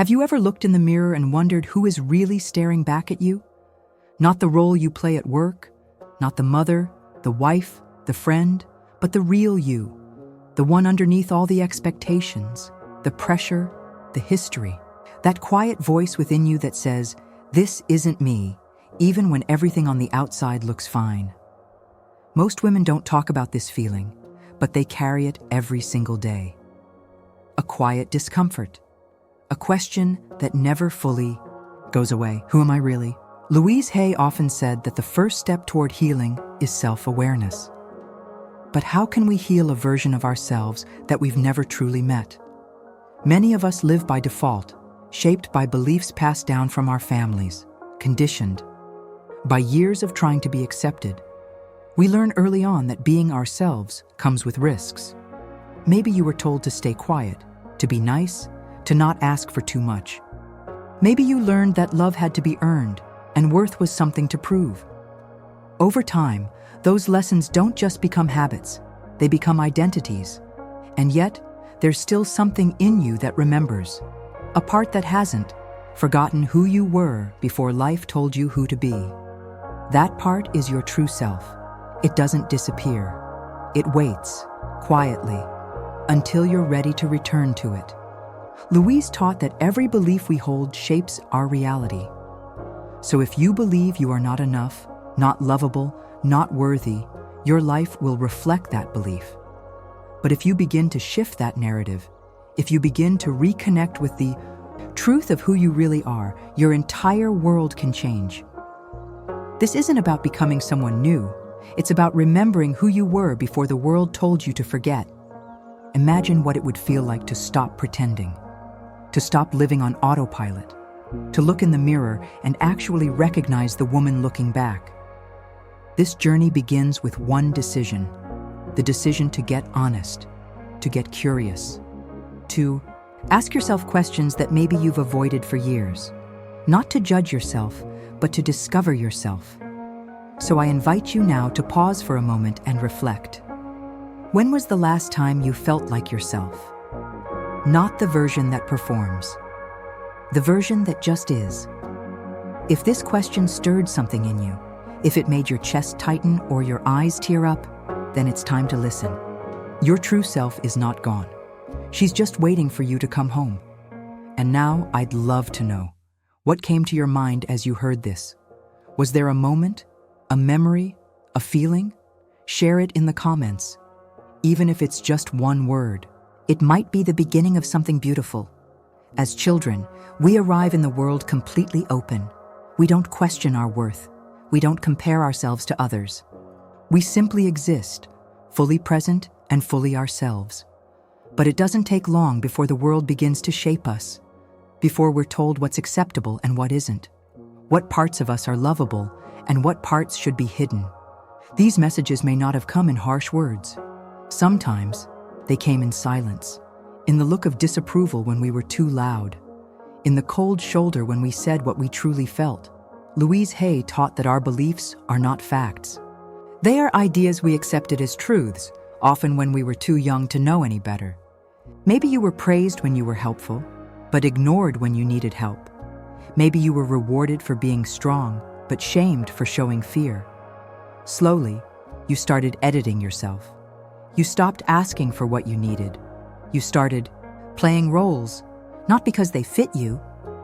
Have you ever looked in the mirror and wondered who is really staring back at you? Not the role you play at work, not the mother, the wife, the friend, but the real you, the one underneath all the expectations, the pressure, the history. That quiet voice within you that says, "This isn't me," even when everything on the outside looks fine. Most women don't talk about this feeling, but they carry it every single day. A quiet discomfort. A question that never fully goes away. Who am I really? Louise Hay often said that the first step toward healing is self-awareness. But how can we heal a version of ourselves that we've never truly met? Many of us live by default, shaped by beliefs passed down from our families, conditioned by years of trying to be accepted. We learn early on that being ourselves comes with risks. Maybe you were told to stay quiet, to be nice, to not ask for too much. Maybe you learned that love had to be earned and worth was something to prove. Over time, those lessons don't just become habits, they become identities. And yet, there's still something in you that remembers, a part that hasn't forgotten who you were before life told you who to be. That part is your true self. It doesn't disappear. It waits, quietly, until you're ready to return to it. Louise taught that every belief we hold shapes our reality. So if you believe you are not enough, not lovable, not worthy, your life will reflect that belief. But if you begin to shift that narrative, if you begin to reconnect with the truth of who you really are, your entire world can change. This isn't about becoming someone new. It's about remembering who you were before the world told you to forget. Imagine what it would feel like to stop pretending, to stop living on autopilot, to look in the mirror and actually recognize the woman looking back. This journey begins with one decision, the decision to get honest, to get curious, to ask yourself questions that maybe you've avoided for years, not to judge yourself, but to discover yourself. So I invite you now to pause for a moment and reflect. When was the last time you felt like yourself? Not the version that performs, the version that just is. If this question stirred something in you, if it made your chest tighten or your eyes tear up, then it's time to listen. Your true self is not gone. She's just waiting for you to come home. And now I'd love to know, what came to your mind as you heard this? Was there a moment, a memory, a feeling? Share it in the comments. Even if it's just one word, it might be the beginning of something beautiful. As children, we arrive in the world completely open. We don't question our worth. We don't compare ourselves to others. We simply exist, fully present and fully ourselves. But it doesn't take long before the world begins to shape us, before we're told what's acceptable and what isn't, what parts of us are lovable and what parts should be hidden. These messages may not have come in harsh words. Sometimes they came in silence, in the look of disapproval when we were too loud, in the cold shoulder when we said what we truly felt. Louise Hay taught that our beliefs are not facts. They are ideas we accepted as truths, often when we were too young to know any better. Maybe you were praised when you were helpful, but ignored when you needed help. Maybe you were rewarded for being strong, but shamed for showing fear. Slowly, you started editing yourself. You stopped asking for what you needed. You started playing roles, not because they fit you,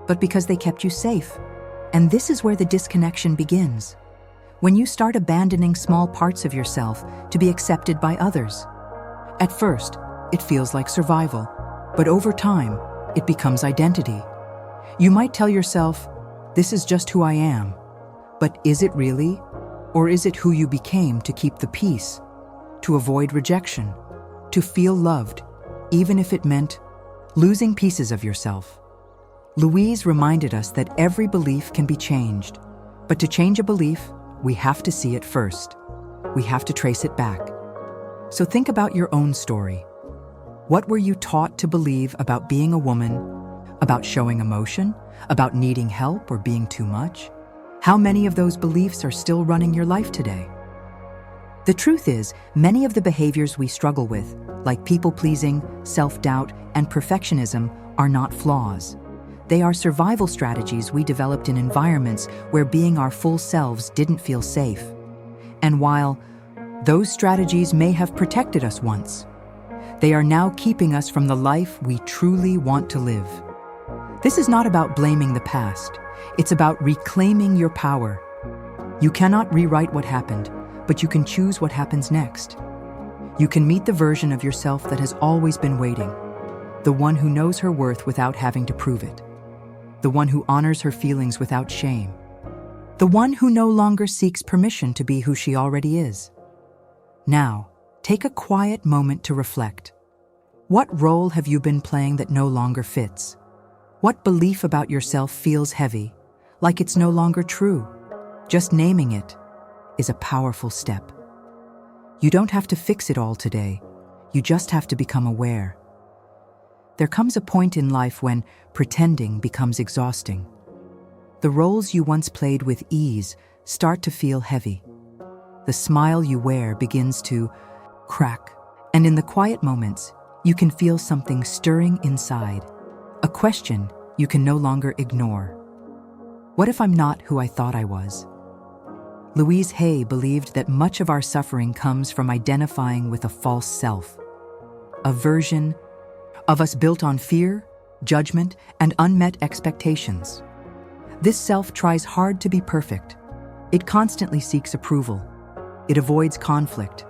but because they kept you safe. And this is where the disconnection begins. When you start abandoning small parts of yourself to be accepted by others. At first, it feels like survival, but over time, it becomes identity. You might tell yourself, this is just who I am. But is it really? Or is it who you became to keep the peace, to avoid rejection, to feel loved, even if it meant losing pieces of yourself? Louise reminded us that every belief can be changed, but to change a belief, we have to see it first. We have to trace it back. So think about your own story. What were you taught to believe about being a woman, about showing emotion, about needing help or being too much? How many of those beliefs are still running your life today? The truth is, many of the behaviors we struggle with, like people-pleasing, self-doubt, and perfectionism, are not flaws. They are survival strategies we developed in environments where being our full selves didn't feel safe. And while those strategies may have protected us once, they are now keeping us from the life we truly want to live. This is not about blaming the past. It's about reclaiming your power. You cannot rewrite what happened, but you can choose what happens next. You can meet the version of yourself that has always been waiting, the one who knows her worth without having to prove it, the one who honors her feelings without shame, the one who no longer seeks permission to be who she already is. Now, take a quiet moment to reflect. What role have you been playing that no longer fits? What belief about yourself feels heavy, like it's no longer true? Just naming it is a powerful step. You don't have to fix it all today. You just have to become aware. There comes a point in life when pretending becomes exhausting. The roles you once played with ease start to feel heavy. The smile you wear begins to crack, and in the quiet moments, you can feel something stirring inside, a question you can no longer ignore. What if I'm not who I thought I was? Louise Hay believed that much of our suffering comes from identifying with a false self, a version of us built on fear, judgment, and unmet expectations. This self tries hard to be perfect. It constantly seeks approval. It avoids conflict.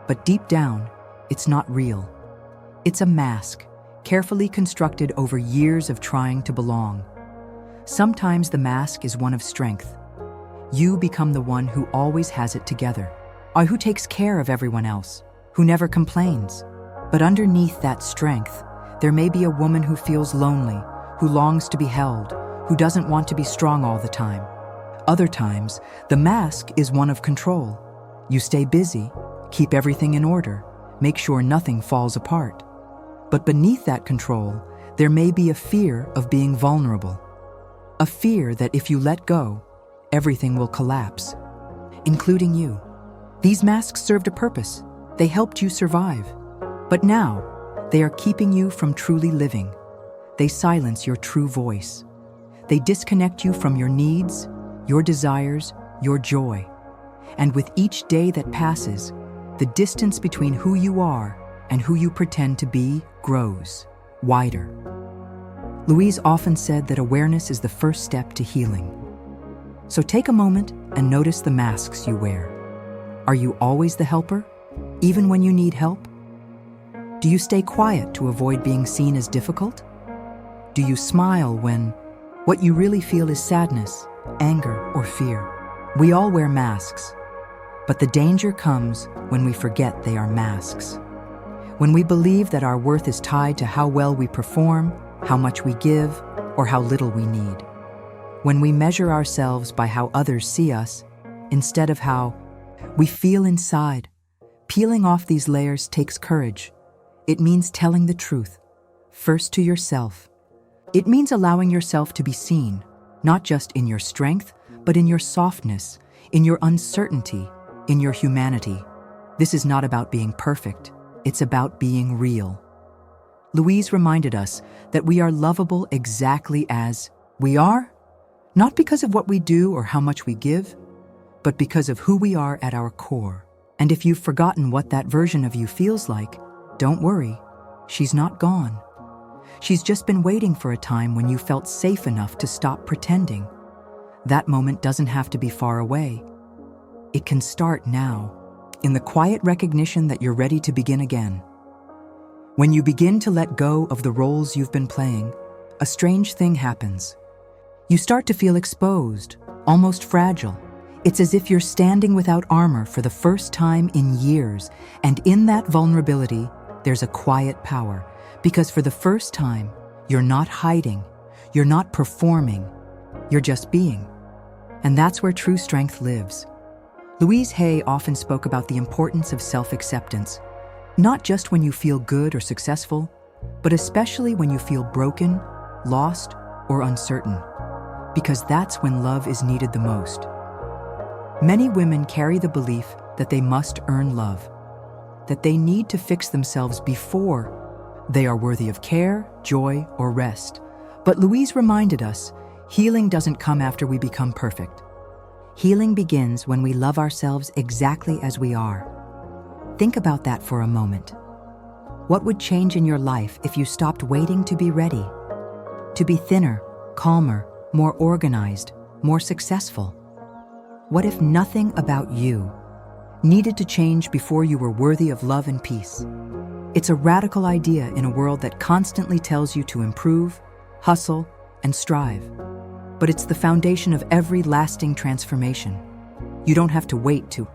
But deep down, it's not real. It's a mask, carefully constructed over years of trying to belong. Sometimes the mask is one of strength. You become the one who always has it together, or who takes care of everyone else, who never complains. But underneath that strength, there may be a woman who feels lonely, who longs to be held, who doesn't want to be strong all the time. Other times, the mask is one of control. You stay busy, keep everything in order, make sure nothing falls apart. But beneath that control, there may be a fear of being vulnerable. A fear that if you let go, everything will collapse, including you. These masks served a purpose. They helped you survive. But now, they are keeping you from truly living. They silence your true voice. They disconnect you from your needs, your desires, your joy. And with each day that passes, the distance between who you are and who you pretend to be grows wider. Louise often said that awareness is the first step to healing. So take a moment and notice the masks you wear. Are you always the helper, even when you need help? Do you stay quiet to avoid being seen as difficult? Do you smile when what you really feel is sadness, anger, or fear? We all wear masks, but the danger comes when we forget they are masks. When we believe that our worth is tied to how well we perform, how much we give, or how little we need. When we measure ourselves by how others see us, instead of how we feel inside. Peeling off these layers takes courage. It means telling the truth, first to yourself. It means allowing yourself to be seen, not just in your strength, but in your softness, in your uncertainty, in your humanity. This is not about being perfect. It's about being real. Louise reminded us that we are lovable exactly as we are, not because of what we do or how much we give, but because of who we are at our core. And if you've forgotten what that version of you feels like, don't worry, she's not gone. She's just been waiting for a time when you felt safe enough to stop pretending. That moment doesn't have to be far away. It can start now, in the quiet recognition that you're ready to begin again. When you begin to let go of the roles you've been playing, a strange thing happens. You start to feel exposed, almost fragile. It's as if you're standing without armor for the first time in years, and in that vulnerability, there's a quiet power, because for the first time, you're not hiding, you're not performing, you're just being. And that's where true strength lives. Louise Hay often spoke about the importance of self-acceptance, not just when you feel good or successful, but especially when you feel broken, lost, or uncertain, because that's when love is needed the most. Many women carry the belief that they must earn love, that they need to fix themselves before they are worthy of care, joy, or rest. But Louise reminded us, healing doesn't come after we become perfect. Healing begins when we love ourselves exactly as we are. Think about that for a moment. What would change in your life if you stopped waiting to be ready? To be thinner, calmer, more organized, more successful? What if nothing about you needed to change before you were worthy of love and peace? It's a radical idea in a world that constantly tells you to improve, hustle, and strive. But it's the foundation of every lasting transformation. You don't have to wait to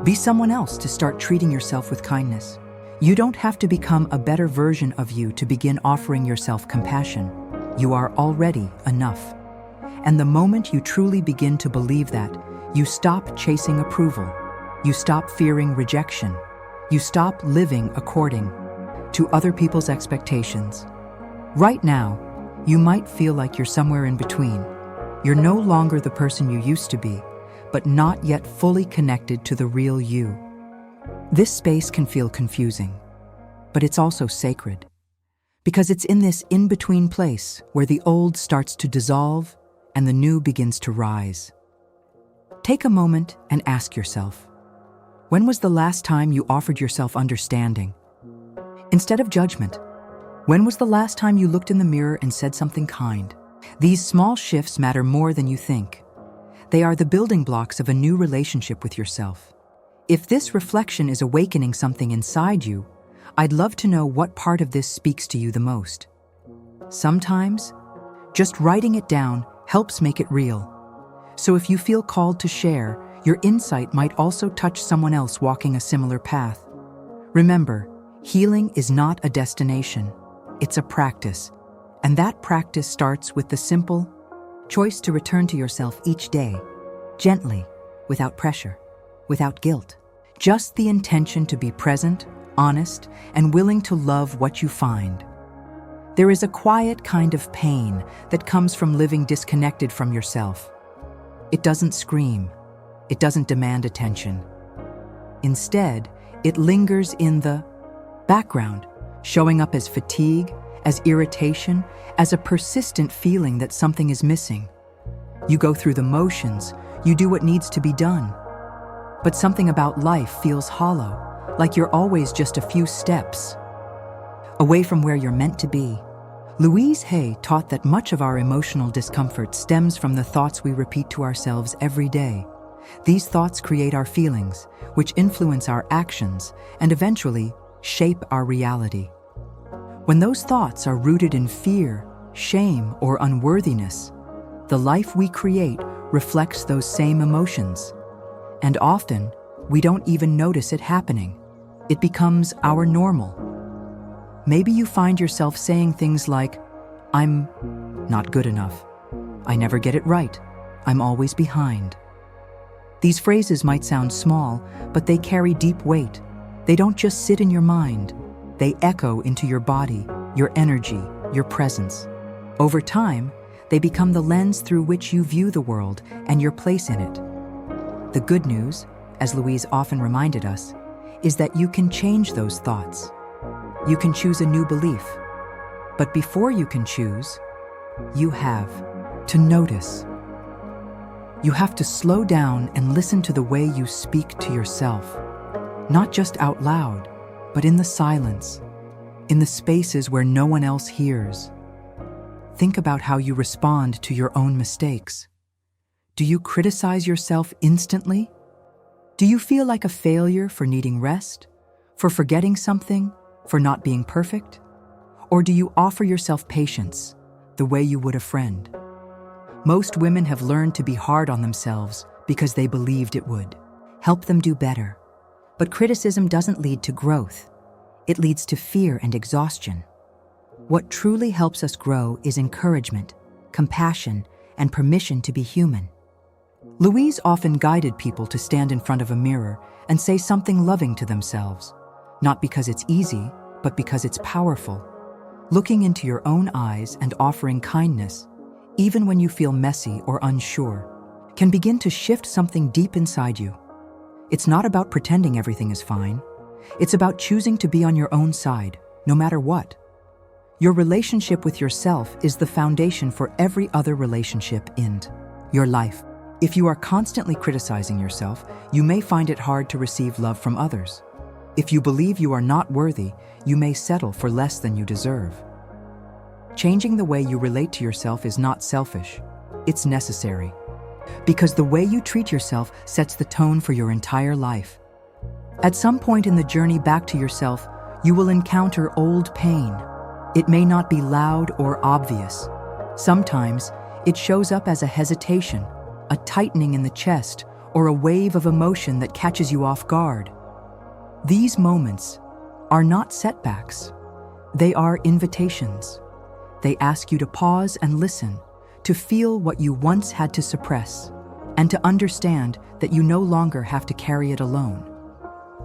be someone else to start treating yourself with kindness. You don't have to become a better version of you to begin offering yourself compassion. You are already enough. And the moment you truly begin to believe that, you stop chasing approval. You stop fearing rejection. You stop living according to other people's expectations. Right now, you might feel like you're somewhere in between. You're no longer the person you used to be, but not yet fully connected to the real you. This space can feel confusing, but it's also sacred, because it's in this in-between place where the old starts to dissolve and the new begins to rise. Take a moment and ask yourself, when was the last time you offered yourself understanding instead of judgment? When was the last time you looked in the mirror and said something kind? These small shifts matter more than you think. They are the building blocks of a new relationship with yourself. If this reflection is awakening something inside you, I'd love to know what part of this speaks to you the most. Sometimes, just writing it down helps make it real. So if you feel called to share, your insight might also touch someone else walking a similar path. Remember, healing is not a destination. It's a practice, and that practice starts with the simple choice to return to yourself each day, gently, without pressure, without guilt. Just the intention to be present, honest, and willing to love what you find. There is a quiet kind of pain that comes from living disconnected from yourself. It doesn't scream. It doesn't demand attention. Instead, it lingers in the background, showing up as fatigue, as irritation, as a persistent feeling that something is missing. You go through the motions, you do what needs to be done. But something about life feels hollow, like you're always just a few steps away from where you're meant to be. Louise Hay taught that much of our emotional discomfort stems from the thoughts we repeat to ourselves every day. These thoughts create our feelings, which influence our actions and eventually shape our reality. When those thoughts are rooted in fear, shame, or unworthiness, the life we create reflects those same emotions. And often, we don't even notice it happening. It becomes our normal. Maybe you find yourself saying things like, "I'm not good enough. I never get it right. I'm always behind." These phrases might sound small, but they carry deep weight. They don't just sit in your mind. They echo into your body, your energy, your presence. Over time, they become the lens through which you view the world and your place in it. The good news, as Louise often reminded us, is that you can change those thoughts. You can choose a new belief. But before you can choose, you have to notice. You have to slow down and listen to the way you speak to yourself, not just out loud, but in the silence, in the spaces where no one else hears. Think about how you respond to your own mistakes. Do you criticize yourself instantly? Do you feel like a failure for needing rest, for forgetting something, for not being perfect? Or do you offer yourself patience, the way you would a friend? Most women have learned to be hard on themselves because they believed it would help them do better. But criticism doesn't lead to growth. It leads to fear and exhaustion. What truly helps us grow is encouragement, compassion, and permission to be human. Louise often guided people to stand in front of a mirror and say something loving to themselves, not because it's easy, but because it's powerful. Looking into your own eyes and offering kindness, even when you feel messy or unsure, can begin to shift something deep inside you. It's not about pretending everything is fine. It's about choosing to be on your own side, no matter what. Your relationship with yourself is the foundation for every other relationship in your life. If you are constantly criticizing yourself, you may find it hard to receive love from others. If you believe you are not worthy, you may settle for less than you deserve. Changing the way you relate to yourself is not selfish. It's necessary. Because the way you treat yourself sets the tone for your entire life. At some point in the journey back to yourself, you will encounter old pain. It may not be loud or obvious. Sometimes, it shows up as a hesitation, a tightening in the chest, or a wave of emotion that catches you off guard. These moments are not setbacks. They are invitations. They ask you to pause and listen, to feel what you once had to suppress, and to understand that you no longer have to carry it alone.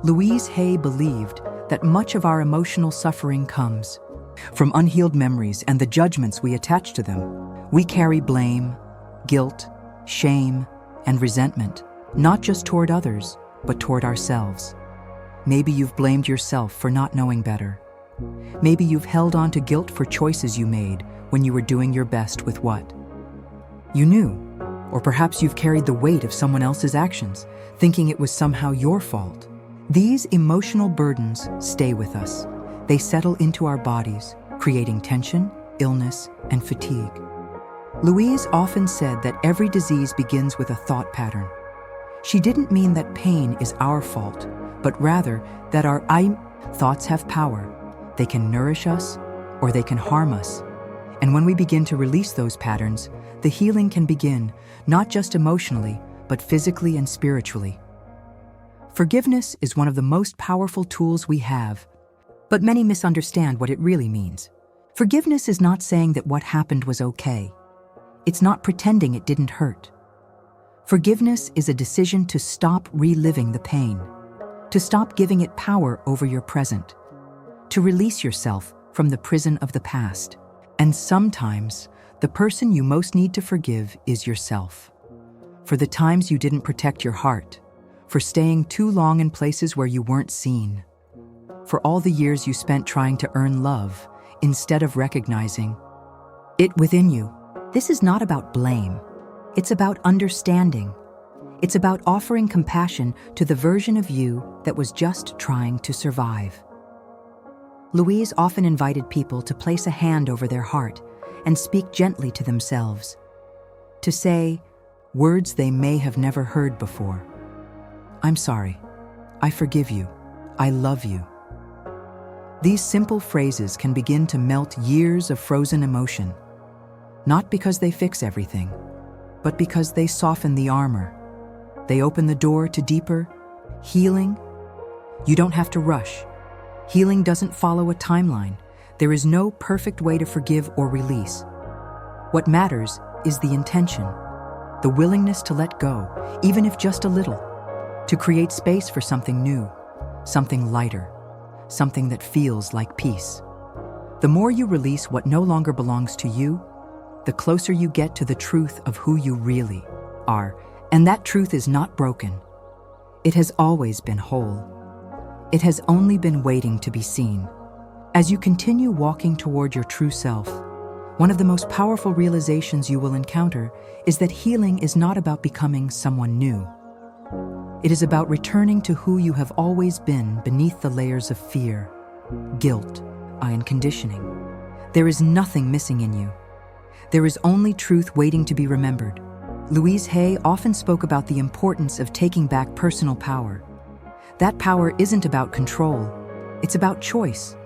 Louise Hay believed that much of our emotional suffering comes from unhealed memories and the judgments we attach to them. We carry blame, guilt, shame, and resentment, not just toward others, but toward ourselves. Maybe you've blamed yourself for not knowing better. Maybe you've held on to guilt for choices you made when you were doing your best with what you knew. Or perhaps you've carried the weight of someone else's actions, thinking it was somehow your fault. These emotional burdens stay with us. They settle into our bodies, creating tension, illness, and fatigue. Louise often said that every disease begins with a thought pattern. She didn't mean that pain is our fault, but rather that our thoughts have power. They can nourish us, or they can harm us. And when we begin to release those patterns, the healing can begin, not just emotionally, but physically and spiritually. Forgiveness is one of the most powerful tools we have, but many misunderstand what it really means. Forgiveness is not saying that what happened was okay. It's not pretending it didn't hurt. Forgiveness is a decision to stop reliving the pain, to stop giving it power over your present, to release yourself from the prison of the past. And sometimes, the person you most need to forgive is yourself. For the times you didn't protect your heart, for staying too long in places where you weren't seen, for all the years you spent trying to earn love instead of recognizing it within you. This is not about blame. It's about understanding. It's about offering compassion to the version of you that was just trying to survive. Louise often invited people to place a hand over their heart and speak gently to themselves, to say words they may have never heard before. I'm sorry. I forgive you. I love you. These simple phrases can begin to melt years of frozen emotion, not because they fix everything, but because they soften the armor. They open the door to deeper healing. You don't have to rush. Healing doesn't follow a timeline. There is no perfect way to forgive or release. What matters is the intention, the willingness to let go, even if just a little, to create space for something new, something lighter, something that feels like peace. The more you release what no longer belongs to you, the closer you get to the truth of who you really are. And that truth is not broken. It has always been whole. It has only been waiting to be seen. As you continue walking toward your true self, one of the most powerful realizations you will encounter is that healing is not about becoming someone new. It is about returning to who you have always been beneath the layers of fear, guilt, and conditioning. There is nothing missing in you. There is only truth waiting to be remembered. Louise Hay often spoke about the importance of taking back personal power. That power isn't about control. It's about choice.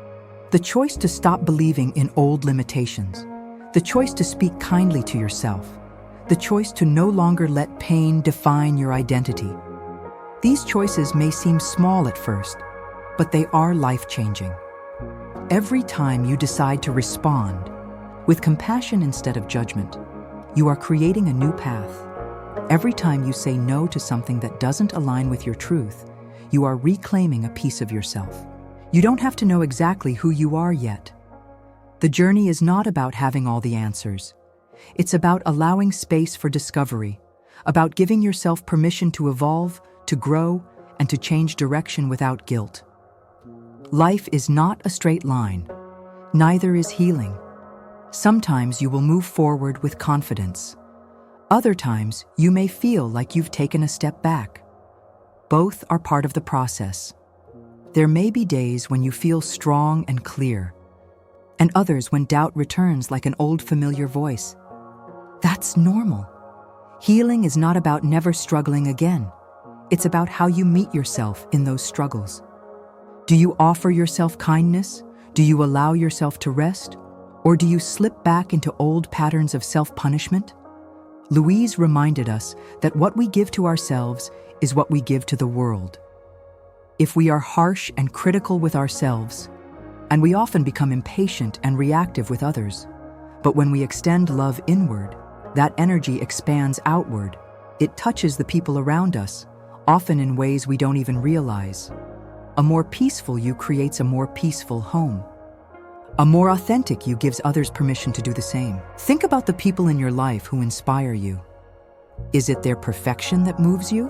The choice to stop believing in old limitations. The choice to speak kindly to yourself. The choice to no longer let pain define your identity. These choices may seem small at first, but they are life-changing. Every time you decide to respond with compassion instead of judgment, you are creating a new path. Every time you say no to something that doesn't align with your truth, you are reclaiming a piece of yourself. You don't have to know exactly who you are yet. The journey is not about having all the answers. It's about allowing space for discovery, about giving yourself permission to evolve, to grow, and to change direction without guilt. Life is not a straight line. Neither is healing. Sometimes you will move forward with confidence. Other times, you may feel like you've taken a step back. Both are part of the process. There may be days when you feel strong and clear, and others when doubt returns like an old familiar voice. That's normal. Healing is not about never struggling again. It's about how you meet yourself in those struggles. Do you offer yourself kindness? Do you allow yourself to rest? Or do you slip back into old patterns of self-punishment? Louise reminded us that what we give to ourselves is what we give to the world. If we are harsh and critical with ourselves, and we often become impatient and reactive with others, but when we extend love inward, that energy expands outward. It touches the people around us, often in ways we don't even realize. A more peaceful you creates a more peaceful home. A more authentic you gives others permission to do the same. Think about the people in your life who inspire you. Is it their perfection that moves you?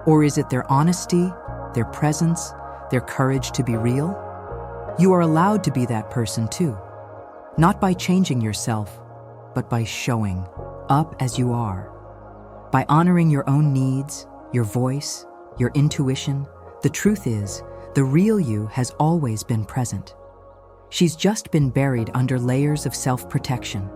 Or is it their honesty, their presence, their courage to be real? You are allowed to be that person too. Not by changing yourself, but by showing up as you are. By honoring your own needs, your voice, your intuition. The truth is, the real you has always been present. She's just been buried under layers of self-protection.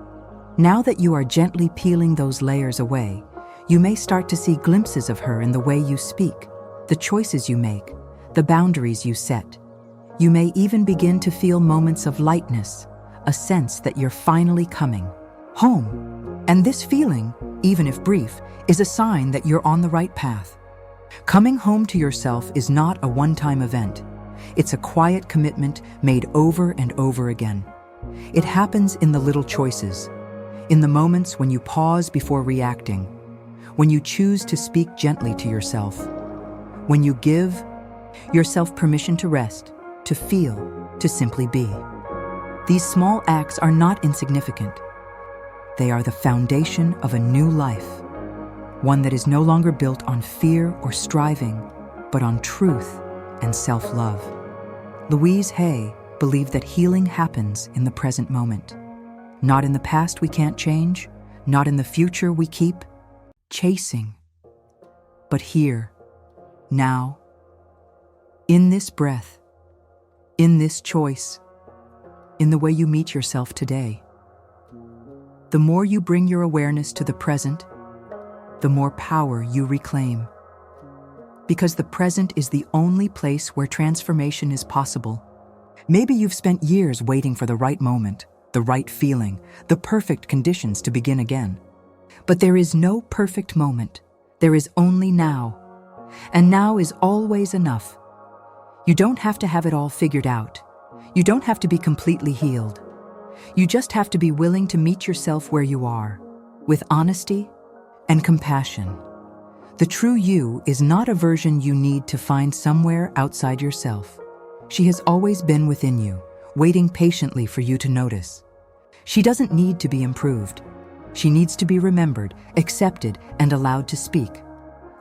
Now that you are gently peeling those layers away, you may start to see glimpses of her in the way you speak, the choices you make, the boundaries you set. You may even begin to feel moments of lightness, a sense that you're finally coming home. And this feeling, even if brief, is a sign that you're on the right path. Coming home to yourself is not a one-time event. It's a quiet commitment made over and over again. It happens in the little choices, in the moments when you pause before reacting, when you choose to speak gently to yourself, when you give yourself permission to rest, to feel, to simply be. These small acts are not insignificant. They are the foundation of a new life, one that is no longer built on fear or striving, but on truth and self-love. Louise Hay believed that healing happens in the present moment. Not in the past we can't change, not in the future we keep chasing, but here, now, in this breath, in this choice, in the way you meet yourself today. The more you bring your awareness to the present, the more power you reclaim. Because the present is the only place where transformation is possible. Maybe you've spent years waiting for the right moment, the right feeling, the perfect conditions to begin again. But there is no perfect moment. There is only now. And now is always enough. You don't have to have it all figured out. You don't have to be completely healed. You just have to be willing to meet yourself where you are, with honesty and compassion. The true you is not a version you need to find somewhere outside yourself. She has always been within you, waiting patiently for you to notice. She doesn't need to be improved. She needs to be remembered, accepted, and allowed to speak.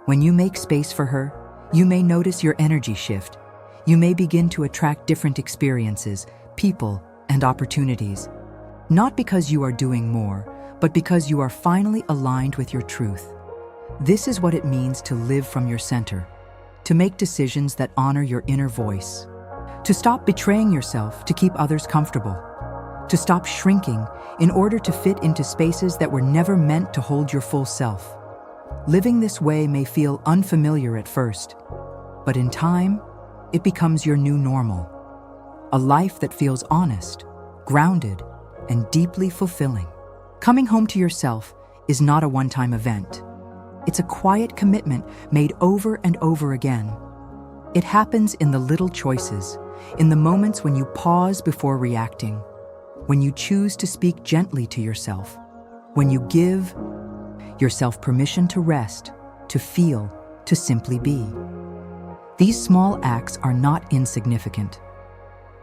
When you make space for her, you may notice your energy shift. You may begin to attract different experiences, people, and opportunities. Not because you are doing more, but because you are finally aligned with your truth. This is what it means to live from your center, to make decisions that honor your inner voice, to stop betraying yourself to keep others comfortable, to stop shrinking in order to fit into spaces that were never meant to hold your full self. Living this way may feel unfamiliar at first, but in time, it becomes your new normal. A life that feels honest, grounded, and deeply fulfilling. Coming home to yourself is not a one-time event. It's a quiet commitment made over and over again. It happens in the little choices, in the moments when you pause before reacting, when you choose to speak gently to yourself, when you give yourself permission to rest, to feel, to simply be. These small acts are not insignificant.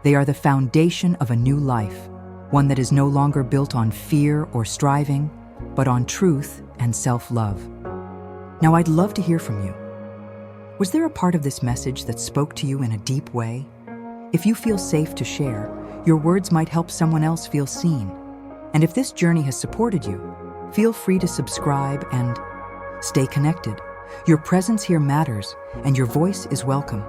They are the foundation of a new life, one that is no longer built on fear or striving, but on truth and self-love. Now, I'd love to hear from you. Was there a part of this message that spoke to you in a deep way? If you feel safe to share, Your words might help someone else feel seen. And if this journey has supported you, feel free to subscribe and stay connected. Your presence here matters, and your voice is welcome.